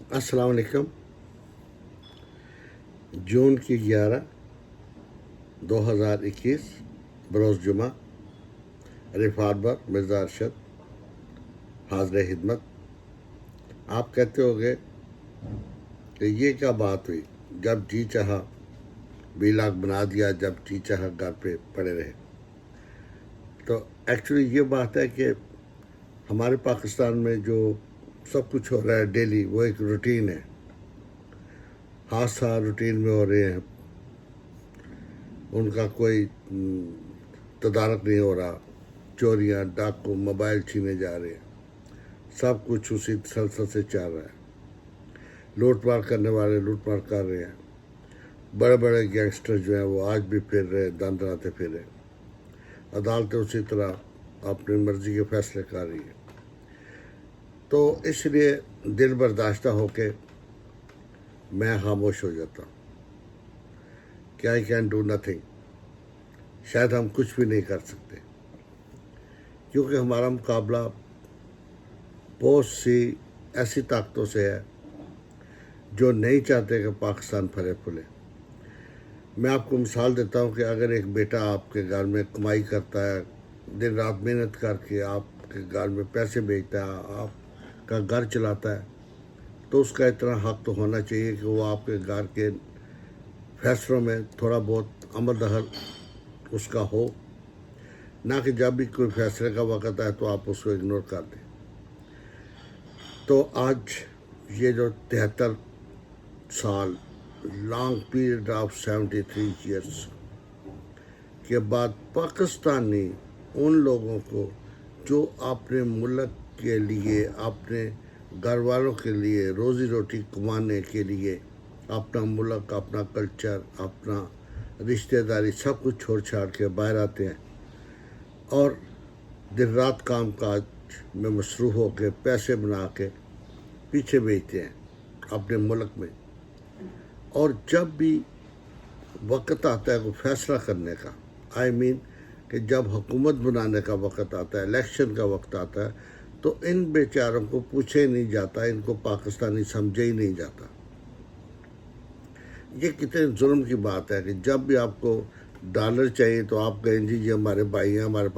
السلام علیکم۔ جون کی 11 2021 بروز جمعہ، ریفارمر مرزا ارشد حاضر خدمت۔ آپ کہتے ہو گے کہ یہ کیا بات ہوئی، جب جی چاہا ویلاگ بنا دیا، جب جی چاہا گھر پہ پڑے رہے۔ تو ایکچولی یہ بات ہے کہ ہمارے پاکستان میں جو سب کچھ ہو رہا ہے ڈیلی، وہ ایک روٹین ہے، حادثہ روٹین میں ہو رہے ہیں، ان کا کوئی تدارک نہیں ہو رہا، چوریاں، ڈاکو، موبائل چھینے جا رہے ہیں، سب کچھ اسی تسلسل سے چل رہا ہے۔ لوٹ مار کرنے والے لوٹ مار کر رہے ہیں، بڑے بڑے گینگسٹر جو ہیں وہ آج بھی پھر رہے، دند رہتے پھر رہے، عدالتیں اسی طرح اپنی مرضی کے فیصلے کر رہی ہیں۔ تو اس لیے دل برداشتہ ہو کے میں خاموش ہو جاتا ہوں کہ آئی کین ڈو نتھنگ، شاید ہم کچھ بھی نہیں کر سکتے، کیونکہ ہمارا مقابلہ بہت سی ایسی طاقتوں سے ہے جو نہیں چاہتے کہ پاکستان پھلے پھولے۔ میں آپ کو مثال دیتا ہوں کہ اگر ایک بیٹا آپ کے گھر میں کمائی کرتا ہے، دن رات محنت کر کے آپ کے گھر میں پیسے بھیجتا ہے، آپ کا گھر چلاتا ہے، تو اس کا اتنا حق تو ہونا چاہیے کہ وہ آپ کے گھر کے فیصلوں میں تھوڑا بہت عمل دخل اس کا ہو، نہ کہ جب بھی کوئی فیصلے کا وقت آئے تو آپ اس کو اگنور کر دیں۔ تو آج یہ جو 73 سال لانگ پیریڈ آف 73 ایئرس کے بعد پاکستانی ان لوگوں کو جو اپنے ملک کے لیے، اپنے گھر والوں کے لیے روزی روٹی کمانے کے لیے اپنا ملک، اپنا کلچر، اپنا رشتہ داری سب کچھ چھوڑ چھاڑ کے باہر آتے ہیں اور دن رات کام کاج میں مصروف ہو کے پیسے بنا کے پیچھے بھیجتے ہیں اپنے ملک میں، اور جب بھی وقت آتا ہے کوئی فیصلہ کرنے کا، کہ جب حکومت بنانے کا وقت آتا ہے، الیکشن کا وقت آتا ہے، تو ان بیچاروں کو پوچھے ہی نہیں جاتا، ان کو پاکستانی سمجھے ہی نہیں جاتا۔ یہ کتنے ظلم کی بات ہے کہ جب بھی آپ کو ڈالر چاہیے تو آپ کہیں جی یہ ہمارے بھائی ہیں، ہمارے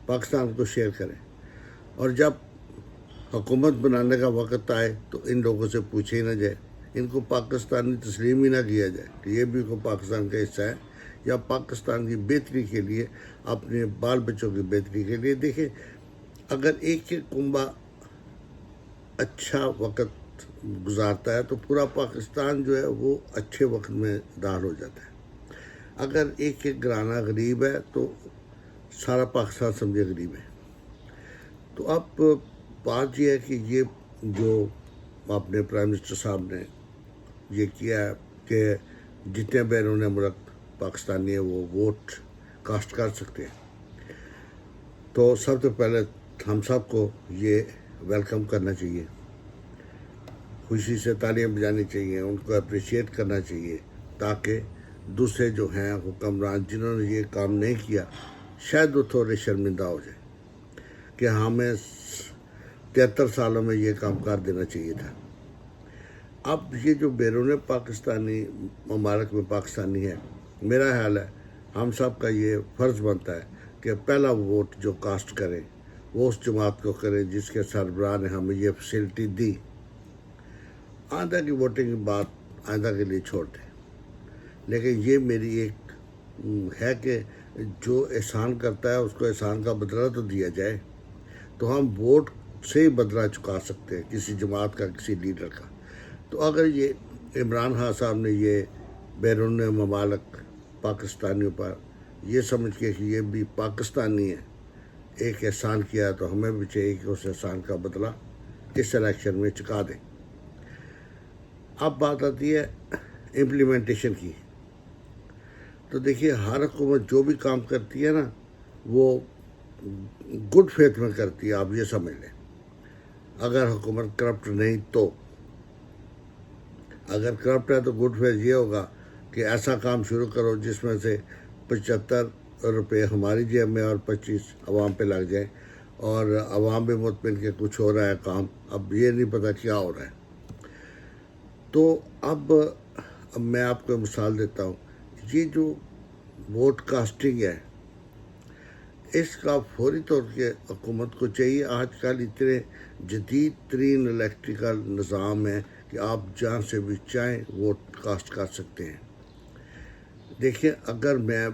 پاکستان کو شیئر کریں، اور جب حکومت بنانے کا وقت آئے تو ان لوگوں سے پوچھے ہی نہ جائے، ان کو پاکستانی تسلیم ہی نہ کیا جائے کہ یہ بھی کو پاکستان کا حصہ ہے، یا پاکستان کی بہتری کے لیے، اپنے بال بچوں کی بہتری کے لیے۔ دیکھیں، اگر ایک کنبہ اچھا وقت گزارتا ہے تو پورا پاکستان جو ہے وہ اچھے وقت میں داخل ہو جاتا ہے۔ اگر ایک گھرانہ غریب ہے تو سارا پاکستان سمجھے غریب ہے۔ تو اب بات یہ ہے کہ یہ جو اپنے پرائم منسٹر صاحب نے یہ کیا ہے کہ جتنے بیرون ملک پاکستانی ہیں وہ ووٹ کاسٹ کر سکتے ہیں، تو سب سے پہلے ہم سب کو یہ ویلکم کرنا چاہیے، خوشی سے تالیاں بجانی چاہیے، ان کو اپریشیٹ کرنا چاہیے، تاکہ دوسرے جو ہیں حکمران جنہوں نے یہ کام نہیں کیا، شاید وہ تھوڑے شرمندہ ہو جائیں کہ ہمیں 73 سالوں میں یہ کام کر دینا چاہیے تھا۔ اب یہ جو بیرون پاکستانی ممالک میں پاکستانی ہے، میرا خیال ہے ہم سب کا یہ فرض بنتا ہے کہ پہلا ووٹ جو کاسٹ کریں وہ اس جماعت کو کریں جس کے سربراہ نے ہمیں یہ فیسلٹی دی۔ آئندہ کی ووٹنگ کی بات آئندہ کے لیے چھوڑ دیں، لیکن یہ میری ایک ہے کہ جو احسان کرتا ہے اس کو احسان کا بدلہ تو دیا جائے، تو ہم ووٹ سے ہی بدلہ چکا سکتے ہیں کسی جماعت کا، کسی لیڈر کا۔ تو اگر یہ عمران خان صاحب نے یہ بیرون ممالک پاکستانیوں پر یہ سمجھ کے کہ یہ بھی پاکستانی ہے ایک احسان کیا ہے، تو ہمیں بھی چاہیے کہ اس احسان کا بدلہ اس الیکشن میں چکا دیں۔ اب بات آتی ہے امپلیمنٹیشن کی۔ تو دیکھیے، ہر حکومت جو بھی کام کرتی ہے نا وہ گڈ فیتھ میں کرتی ہے، آپ یہ سمجھ لیں۔ اگر حکومت کرپٹ نہیں تو، اگر کرپٹ ہے تو گڈ فیتھ یہ ہوگا کہ ایسا کام شروع کرو جس میں سے 75 روپے ہماری جیب میں اور 25 عوام پہ لگ جائیں، اور عوام بھی مطمئن کہ کچھ ہو رہا ہے کام، اب یہ نہیں پتہ کیا ہو رہا ہے۔ تو اب میں آپ کو مثال دیتا ہوں، یہ جو ووٹ کاسٹنگ ہے اس کا فوری طور پہ حکومت کو چاہیے. آج کل اتنے جدید ترین الیکٹریکل نظام ہے کہ آپ جہاں سے بھی چاہیں ووٹ کاسٹ کر سکتے ہیں. دیکھیں، اگر میں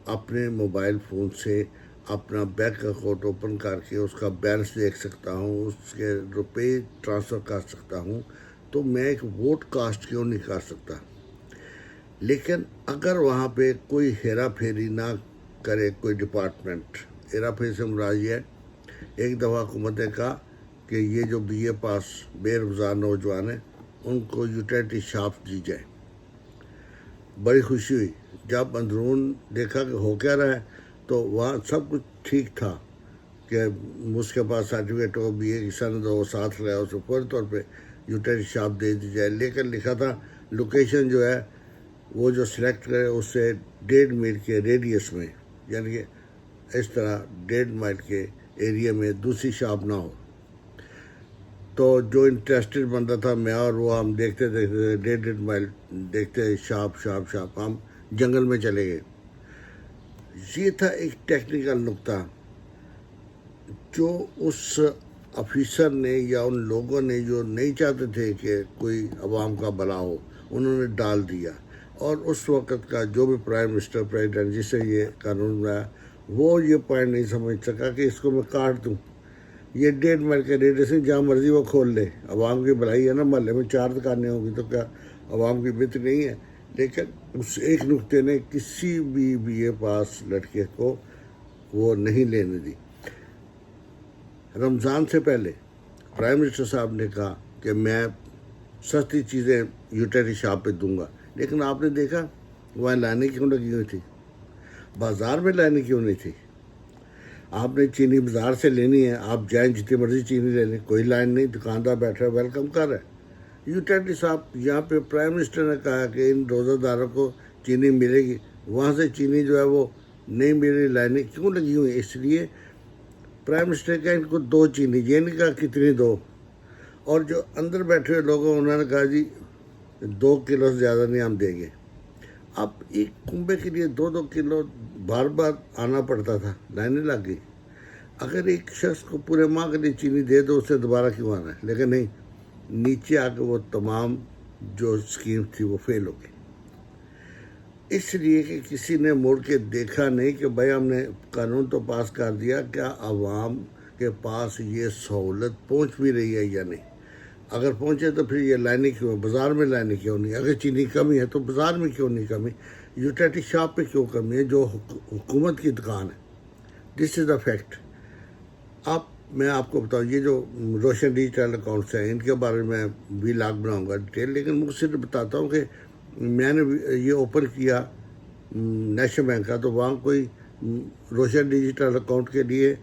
اپنے موبائل فون سے اپنا بینک اکاؤنٹ اوپن کر کے اس کا بیلنس دیکھ سکتا ہوں، اس کے روپے ٹرانسفر کر سکتا ہوں، تو میں ایک ووٹ کاسٹ کیوں نہیں کر سکتا؟ لیکن اگر وہاں پہ کوئی ہیرا پھیری نہ کرے کوئی ڈپارٹمنٹ، ہیرا پھیری سے مراد یہ ہے، ایک دفعہ حکومت نے کہا کہ یہ جو بی اے پاس بے روزگار نوجوان ہیں ان کو یوٹیلیٹی شاپ دی جائے. بڑی خوشی ہوئی جب اندرون دیکھا کہ ہو کیا رہا ہے، تو وہاں سب کچھ ٹھیک تھا کہ اس کے پاس سرٹیفکیٹ ہو، بی اے کی سند ہو، ساتھ لگا، اسے فوری طور پہ یوٹیلیٹی شاپ دے دی جائے. لیکن لکھا تھا لوکیشن جو ہے وہ جو سلیکٹ کرے اس سے 1.5 میل کے ریڈیس میں، یعنی کہ اس طرح 1.5 میل کے ایریا میں دوسری شاپ نہ ہو. تو جو انٹرسٹڈ بندہ تھا، میں اور وہ، ہم دیکھتے 1.5 میل دیکھتے، شاپ ہم جنگل میں چلے گئے. یہ تھا ایک ٹیکنیکل نقطہ جو اس آفیسر نے یا ان لوگوں نے جو نہیں چاہتے تھے کہ کوئی عوام کا بھلا ہو، انہوں نے ڈال دیا. اور اس وقت کا جو بھی پرائم منسٹر، پریزیڈنٹ جس سے یہ قانون بنایا، وہ یہ پوائنٹ نہیں سمجھ سکا کہ اس کو میں کاٹ دوں. یہ 1.5 میل کے ریڈیس سے جہاں مرضی وہ کھول لے، عوام کی بھلائی ہے نا. محلے میں 4 دکانیں ہوں گی تو کیا عوام کی بت نہیں ہے؟ لیکن اس ایک نقطے نے کسی بھی بی اے پاس لڑکے کو وہ نہیں لینے دی. رمضان سے پہلے پرائم منسٹر صاحب نے کہا کہ میں سستی چیزیں یوٹیلیٹی شاپ پہ دوں گا. لیکن آپ نے دیکھا وہاں لائنیں کیوں لگی ہوئی تھی؟ بازار میں لائنیں کیوں نہیں تھی؟ آپ نے چینی بازار سے لینی ہے، آپ جائیں جتنی مرضی چینی لے لیں، کوئی لائن نہیں، دکاندار بیٹھا ہے ویلکم کر رہا ہے. یوٹیلیٹی شاپ یہاں پہ پرائم منسٹر نے کہا کہ ان روزہ داروں کو چینی ملے گی، وہاں سے چینی جو ہے وہ نہیں مل رہی. لائنیں کیوں لگی ہوئی؟ اس لیے پرائم منسٹر کا ان کو 2 چینی، یہ نہیں کہا کتنی دو. اور جو اندر بیٹھے ہوئے لوگوں انہوں نے کہا جی 2 کلو سے زیادہ نہیں ہم دیں گے. اب ایک کنبے کے لیے 2 کلو بار بار آنا پڑتا تھا، لائنیں لگ گئی. اگر ایک شخص کو پورے ماہ کے لیے چینی دے دو، اسے دوبارہ کیوں آنا ہے؟ لیکن نہیں، نیچے آ کے وہ تمام جو اسکیم تھی وہ فیل ہو گئی. اس لیے کہ کسی نے مڑ کے دیکھا نہیں کہ بھائی ہم نے قانون تو پاس کر دیا، کیا عوام کے پاس یہ سہولت پہنچ بھی رہی ہے یا نہیں؟ اگر پہنچے تو پھر یہ لائنیں کیوں ہیں؟ بازار میں لائنیں کیوں نہیں؟ اگر چینی کمی ہے تو بازار میں کیوں نہیں کمی؟ یوٹیلیٹی شاپ پہ کیوں کمی ہے جو حکومت کی دکان ہے؟ دس از دا فیکٹ. میں آپ کو بتاؤں، یہ جو روشن ڈیجیٹل اکاؤنٹس ہیں ان کے بارے میں بھی لاگ بناؤں گا ڈیٹیل، لیکن مجھ صرف بتاتا ہوں کہ میں نے یہ اوپن کیا نیشنل بینک کا، تو وہاں کوئی روشن ڈیجیٹل اکاؤنٹ کے لیے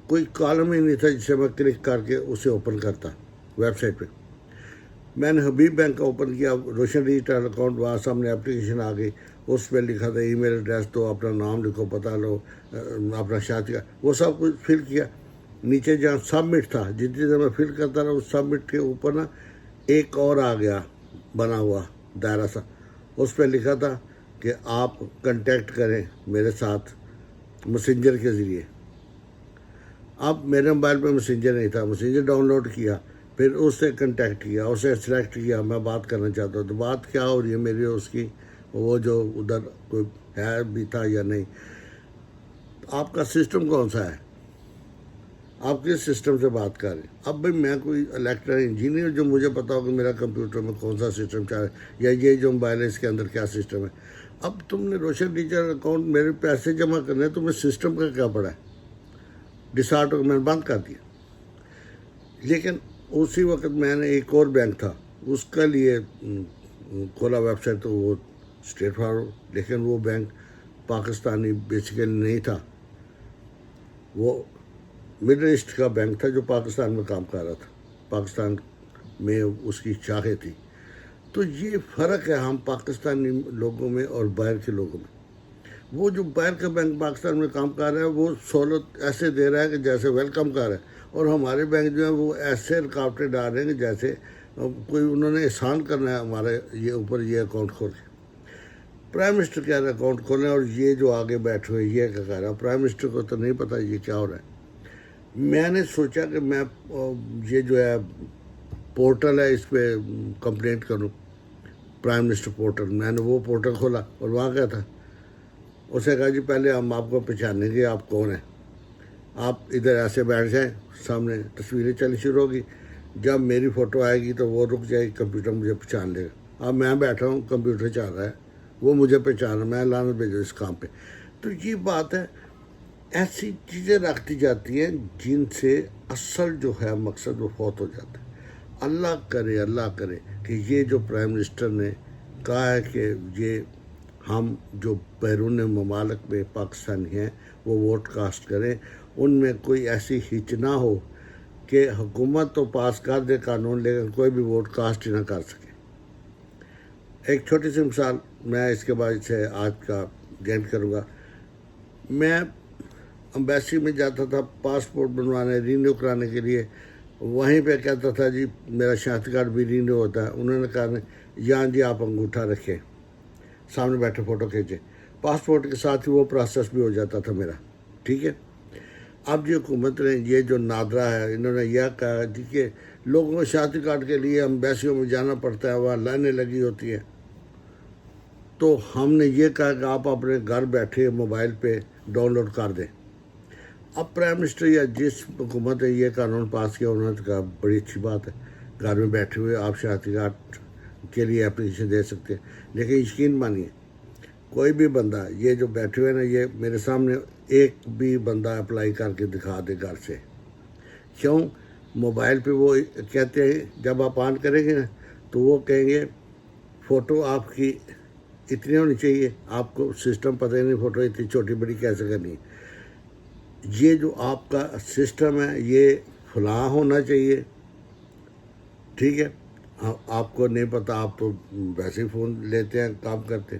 کوئی کالم ہی نہیں تھا جسے میں کلک کر کے اسے اوپن کرتا ویب سائٹ پہ. میں نے حبیب بینک کا اوپن کیا، روشن ڈیجیٹل اکاؤنٹ، وہاں سامنے اپلیکیشن آ گئی، اس پہ لکھا تھا ای میل ایڈریس دو، اپنا نام لکھو، پتہ لو، اپنا شادی کا، وہ سب کچھ فل کیا. نیچے جہاں سبمٹ تھا، جتنی دیر میں فل کرتا رہا، اس سبمٹ کے اوپر نا ایک اور آ گیا بنا ہوا دائرہ سا، اس پہ لکھا تھا کہ آپ کنٹیکٹ کریں میرے ساتھ میسنجر کے ذریعے. اب میرے موبائل پہ میسنجر نہیں تھا، میسنجر ڈاؤن لوڈ کیا، پھر اس سے کنٹیکٹ کیا، اسے سلیکٹ کیا، میں بات کرنا چاہتا ہوں. تو بات کیا ہو رہی ہے میری اس کی، وہ جو ادھر کوئی ہے بھی تھا یا نہیں. آپ کا سسٹم کون سا ہے؟ آپ کس سسٹم سے بات کر رہے ہیں؟ اب بھائی میں کوئی الیکٹرک انجینئر جو مجھے پتا ہو کہ میرا کمپیوٹر میں کون سا سسٹم چل رہا ہے، یا یہ جو موبائل ہے اس کے اندر کیا سسٹم ہے. اب تم نے روشن ڈیجیٹل اکاؤنٹ میرے پیسے جمع کرنے، تمہیں سسٹم کا کیا پڑا ہے؟ ڈسارٹ میں نے بند کر دیا. لیکن اسی وقت میں نے ایک اور بینک تھا اس کا لیے کھولا ویب سائٹ، تو وہ اسٹیٹ فارورڈ، لیکن وہ بینک پاکستانی بیسیکلی نہیں تھا، وہ مڈل ایسٹ کا بینک تھا جو پاکستان میں کام کر رہا تھا، پاکستان میں اس کی شاخیں تھی. تو یہ فرق ہے ہم پاکستانی لوگوں میں اور باہر کے لوگوں میں. وہ جو باہر کا بینک پاکستان میں کام کر رہا ہے وہ سہولت ایسے دے رہا ہے کہ جیسے ویلکم کر رہا ہے، اور ہمارے بینک جو ہیں وہ ایسے رکاوٹیں ڈال رہے ہیں کہ جیسے کوئی انہوں نے احسان کرنا ہے ہمارے یہ اوپر یہ اکاؤنٹ کھول کے. پرائم منسٹر کہہ رہا ہے اکاؤنٹ کھولیں اور یہ جو آگے بیٹھے ہوئے یہ کیا کہہ رہا ہے. پرائم منسٹر کو تو نہیں پتہ یہ کیا ہو رہا ہے. میں نے سوچا کہ میں یہ جو ہے پورٹل ہے اس پہ کمپلینٹ کروں, پرائم منسٹر پورٹل. میں نے وہ پورٹل کھولا اور وہاں کیا تھا, اسے کہا جی پہلے ہم آپ کو پہچانیں گے آپ کون ہیں, آپ ادھر ایسے بیٹھ جائیں, سامنے تصویریں چلنی شروع ہوگی, جب میری فوٹو آئے گی تو وہ رک جائے گی, کمپیوٹر مجھے پہچان لے گا. اب میں بیٹھا ہوں, کمپیوٹر چل رہا ہے, وہ مجھے پہچان رہا ہے, میں لعنت بھیجو اس کام پہ. تو یہ بات ہے, ایسی چیزیں رکھتی جاتی ہیں جن سے اصل جو ہے مقصد وہ فوت ہو جاتا ہے. اللہ کرے کہ یہ جو پرائم منسٹر نے کہا ہے کہ یہ ہم جو بیرون ممالک میں پاکستانی ہیں وہ ووٹ کاسٹ کریں, ان میں کوئی ایسی ہچ نہ ہو کہ حکومت تو پاس کر دے قانون لیکن کوئی بھی ووٹ کاسٹ ہی نہ کر سکے. ایک چھوٹی سی مثال میں اس کے بعد سے آج کا گینڈ کروں گا. میں امبیسی میں جاتا تھا پاسپورٹ بنوانے, رینیو کرانے کے لیے. وہیں پہ کہتا تھا جی میرا شناختی کارڈ بھی رینیو ہوتا ہے. انہوں نے کہا یہاں جی آپ انگوٹھا رکھیں, سامنے بیٹھے فوٹو کھینچے, پاسپورٹ کے ساتھ ہی وہ پروسیس بھی ہو جاتا تھا میرا. ٹھیک ہے. اب یہ حکومت نے یہ جو نادرا ہے, انہوں نے یہ کہا جی کہ لوگوں کو شناختی کارڈ کے لیے امبیسیوں میں جانا پڑتا ہے, وہاں لائنیں لگی ہوتی ہیں. تو ہم نے یہ کہا کہ آپ اپنے گھر بیٹھے موبائل پہ ڈاؤن لوڈ کر دیں. اب پرائم منسٹر یا جس حکومت نے یہ قانون پاس کیا انہوں نے کہا بڑی اچھی بات ہے, گھر میں بیٹھے ہوئے آپ شناختی کارڈ کے لیے اپلیکیشن دے سکتے ہیں. لیکن یقین مانیے کوئی بھی بندہ یہ جو بیٹھے ہوئے نا, یہ میرے سامنے ایک بھی بندہ اپلائی کر کے دکھا دے گھر سے. کیوں؟ موبائل پہ وہ کہتے ہیں جب آپ آن کریں گے نا تو وہ کہیں گے فوٹو آپ کی اتنی ہونی چاہیے. آپ کو سسٹم پتہ ہی نہیں فوٹو اتنی چھوٹی بڑی کیسے کرنی ہے. یہ جو آپ کا سسٹم ہے یہ فلاں ہونا چاہیے. ٹھیک ہے. آپ کو نہیں پتہ, آپ تو ویسے ہی فون لیتے ہیں کام کرتے.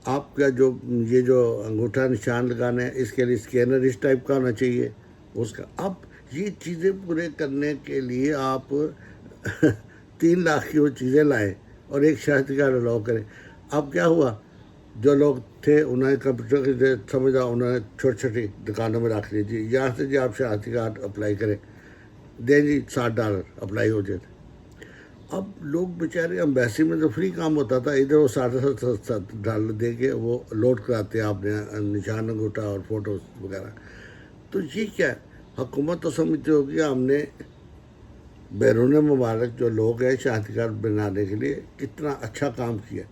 آپ کا جو یہ جو انگوٹھا نشان لگانا ہے اس کے لیے اسکینر اس ٹائپ کا ہونا چاہیے اس کا. اب یہ چیزیں پورے کرنے کے لیے آپ 3 لاکھ کی وہ چیزیں لائیں اور ایک شناختی کارڈ الاؤ کریں. اب کیا ہوا, جو لوگ تھے انہوں نے کمپیوٹر کی سمجھا, انہوں نے چھوٹی چھوٹی دکانوں میں رکھ لی جی یہاں سے جی آپ شناختی کارڈ اپلائی کریں, دیں جی $60 اپلائی ہو جائے. اب لوگ بیچارے امبیسی میں تو فری کام ہوتا تھا, ادھر وہ $60 دے کے وہ لوڈ کراتے آپ نے نشان انگوٹھا اور فوٹوز وغیرہ. تو یہ کیا ہے, حکومت تو سمجھتے ہوگی ہم نے بیرون ممالک جو لوگ ہیں شناختی کارڈ بنانے کے لیے کتنا اچھا کام کیا.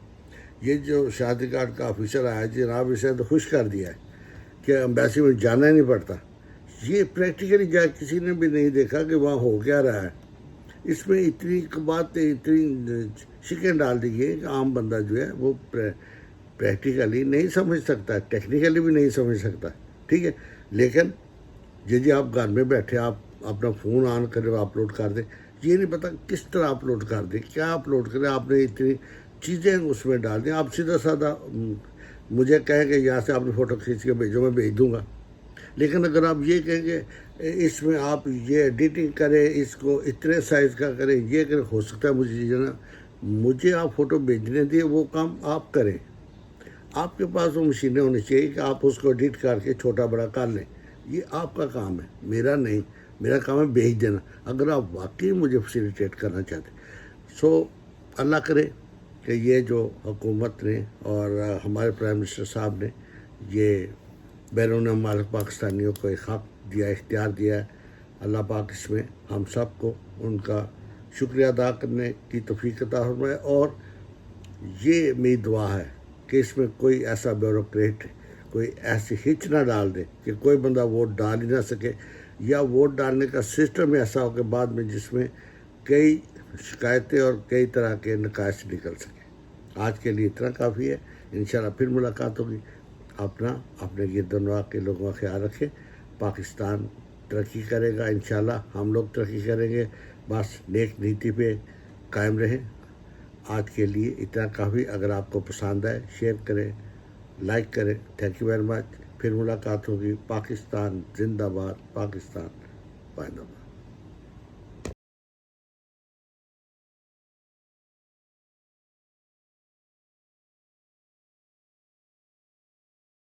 یہ جو شناختی کارڈ کا آفیسر آیا جناب اسے تو خوش کر دیا ہے کہ امبیسی میں جانا ہی نہیں پڑتا. یہ پریکٹیکلی کسی نے بھی نہیں دیکھا کہ وہاں ہو کیا رہا ہے. اس میں اتنی باتیں اتنی شکن ڈال دی ہے کہ عام بندہ جو ہے وہ پریکٹیکلی نہیں سمجھ سکتا, ٹیکنیکلی بھی نہیں سمجھ سکتا. ٹھیک ہے. لیکن جی آپ گھر میں بیٹھے آپ اپنا فون آن کرے اپلوڈ کر دیں, یہ نہیں پتہ کس طرح اپلوڈ کر دیں, کیا اپلوڈ کریں. آپ نے اتنی چیزیں اس میں ڈال دیں. آپ سیدھا سادہ مجھے کہیں کہ یہاں سے آپ نے فوٹو کھینچ کے بھیجو, میں بھیج دوں گا. لیکن اگر آپ یہ کہیں گے اس میں آپ یہ ایڈیٹنگ کریں, اس کو اتنے سائز کا کریں, یہ کریں, ہو سکتا ہے مجھے آپ فوٹو بھیجنے دیں, وہ کام آپ کریں. آپ کے پاس وہ مشینیں ہونی چاہیے کہ آپ اس کو ایڈٹ کر کے چھوٹا بڑا کر لیں. یہ آپ کا کام ہے, میرا نہیں. میرا کام ہے بھیج دینا اگر آپ واقعی مجھے فیسیلیٹیٹ کرنا چاہتے. اللہ کرے کہ یہ جو حکومت نے اور ہمارے پرائم منسٹر صاحب نے یہ بیرون ممالک پاکستانیوں کو ایک حق دیا, اختیار دیا ہے. اللہ پاک اس میں ہم سب کو ان کا شکریہ ادا کرنے کی توفیق عطا فرمائے. اور یہ میری دعا ہے کہ اس میں کوئی ایسا بیوروکریٹ کوئی ایسی ہچ نہ ڈال دے کہ کوئی بندہ ووٹ ڈال ہی نہ سکے, یا ووٹ ڈالنے کا سسٹم ایسا ہو کہ بعد میں جس میں کئی شکایتیں اور کئی طرح کے نقائص نکل سکیں. آج کے لیے اتنا کافی ہے. انشاءاللہ پھر ملاقات ہوگی. اپنے گرد و نواح کے لوگوں کا خیال رکھیں. پاکستان ترقی کرے گا انشاءاللہ, ہم لوگ ترقی کریں گے. بس نیک نیتی پہ قائم رہیں. آج کے لیے اتنا کافی. اگر آپ کو پسند آئے شیئر کریں, لائک کریں. Thank you very much. پھر ملاقات ہوگی. پاکستان زندہ باد, پاکستان زندہ باد.